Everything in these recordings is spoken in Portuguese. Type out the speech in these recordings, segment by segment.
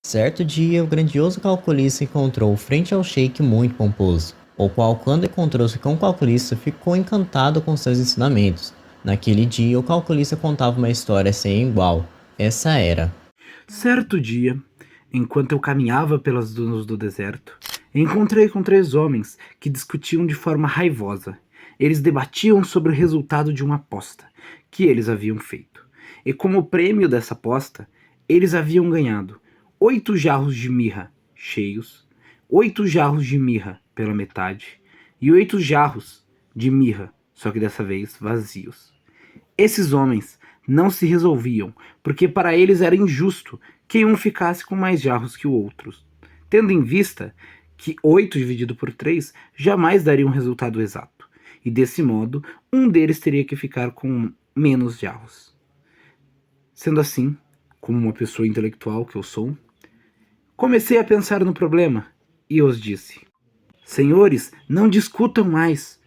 Certo dia, o grandioso calculista encontrou frente ao sheik muito pomposo, o qual, quando encontrou-se com o calculista, ficou encantado com seus ensinamentos. Naquele dia, o calculista contava uma história sem igual. Essa era: Certo dia, enquanto eu caminhava pelas dunas do deserto, encontrei com três homens que discutiam de forma raivosa. Eles debatiam sobre o resultado de uma aposta que eles haviam feito. E como prêmio dessa aposta, eles haviam ganhado 8 jarros de mirra cheios, 8 jarros de mirra pela metade e 8 jarros de mirra, só que dessa vez vazios. Esses homens não se resolviam, porque para eles era injusto que um ficasse com mais jarros que o outro, tendo em vista que 8 dividido por 3 jamais daria um resultado exato, e desse modo um deles teria que ficar com menos jarros. Sendo assim, como uma pessoa intelectual que eu sou, comecei a pensar no problema e os disse: Senhores, não discutam mais.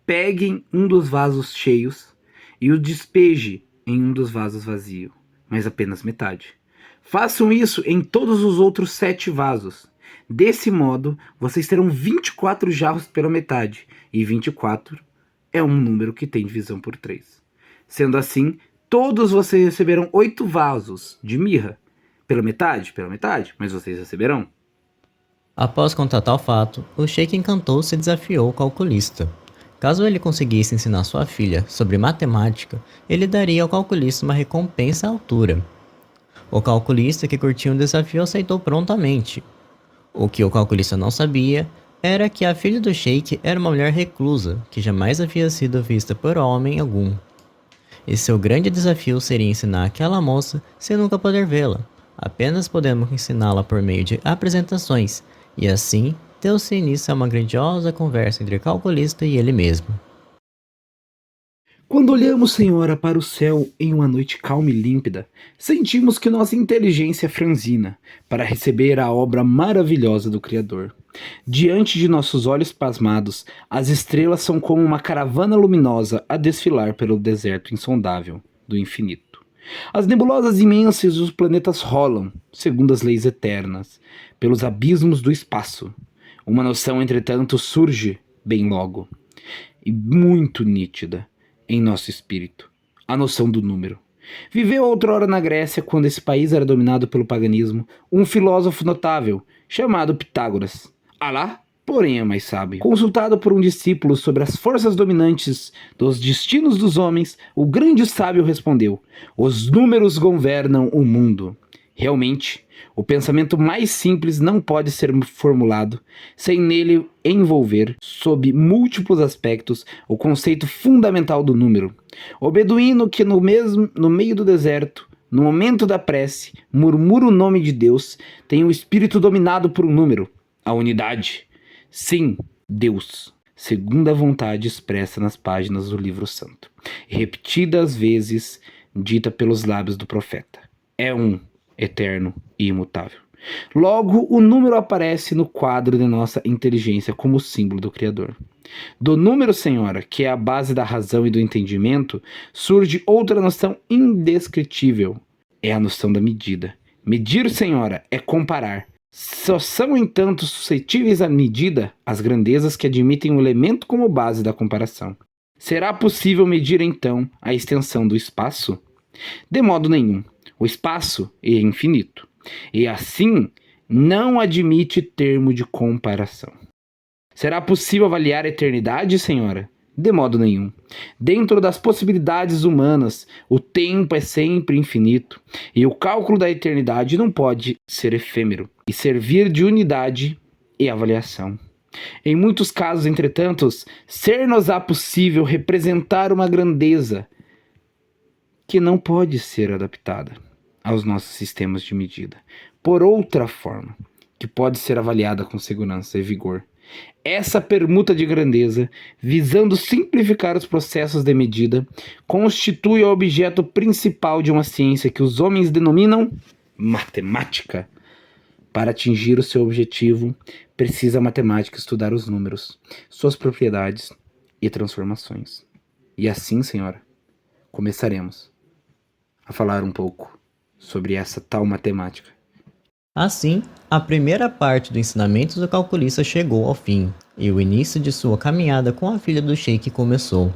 Peguem um dos vasos cheios e o despeje em um dos vasos vazios, mas apenas metade. Façam isso em todos os outros 7 vasos. Desse modo, vocês terão 24 jarros pela metade, e 24 é um número que tem divisão por 3. Sendo assim, todos vocês receberão 8 vasos de mirra. Pela metade, mas vocês receberão. após contar tal fato, o sheik encantou-se e desafiou o calculista. Caso ele conseguisse ensinar sua filha sobre matemática, ele daria ao calculista uma recompensa à altura. O calculista, que curtiu o desafio, aceitou prontamente. O que o calculista não sabia era que a filha do sheik era uma mulher reclusa, que jamais havia sido vista por homem algum. E seu grande desafio seria ensinar aquela moça sem nunca poder vê-la. Apenas podemos ensiná-la por meio de apresentações, e assim deu-se início a uma grandiosa conversa entre o calculista e ele mesmo. Quando olhamos, Senhora, para o céu em uma noite calma e límpida, sentimos que nossa inteligência franzina para receber a obra maravilhosa do Criador. Diante de nossos olhos pasmados, as estrelas são como uma caravana luminosa a desfilar pelo deserto insondável do infinito. As nebulosas imensas e os planetas rolam, segundo as leis eternas, pelos abismos do espaço. Uma noção, entretanto, surge bem logo, e muito nítida em nosso espírito: a noção do número. Viveu outrora na Grécia, quando esse país era dominado pelo paganismo, um filósofo notável chamado Pitágoras. Alá, porém, é mais sábio. Consultado por um discípulo sobre as forças dominantes dos destinos dos homens, o grande sábio respondeu: os números governam o mundo. Realmente, o pensamento mais simples não pode ser formulado sem nele envolver, sob múltiplos aspectos, o conceito fundamental do número. O beduíno que no meio do deserto, no momento da prece, murmura o nome de Deus, tem o espírito dominado por um número, a unidade. Sim, Deus, segundo a vontade expressa nas páginas do livro santo, e repetidas vezes dita pelos lábios do profeta. É um, eterno e imutável. Logo, o número aparece no quadro de nossa inteligência como símbolo do Criador. Do número, Senhora, que é a base da razão e do entendimento, surge outra noção indescritível. É a noção da medida. Medir, Senhora, é comparar. Só são, entanto, suscetíveis à medida as grandezas que admitem o elemento como base da comparação. Será possível medir, então, a extensão do espaço? De modo nenhum. O espaço é infinito, e assim não admite termo de comparação. Será possível avaliar a eternidade, Senhora? De modo nenhum. Dentro das possibilidades humanas, o tempo é sempre infinito, e o cálculo da eternidade não pode ser efêmero e servir de unidade e avaliação. Em muitos casos, entretanto, ser-nos-á possível representar uma grandeza que não pode ser adaptada aos nossos sistemas de medida por outra forma, que pode ser avaliada com segurança e vigor. Essa permuta de grandeza, visando simplificar os processos de medida, constitui o objeto principal de uma ciência que os homens denominam matemática. Para atingir o seu objetivo, precisa a matemática estudar os números, suas propriedades e transformações. E assim, Senhora, começaremos a falar um pouco sobre essa tal matemática. Assim, a primeira parte do ensinamento do calculista chegou ao fim, e o início de sua caminhada com a filha do Sheik começou.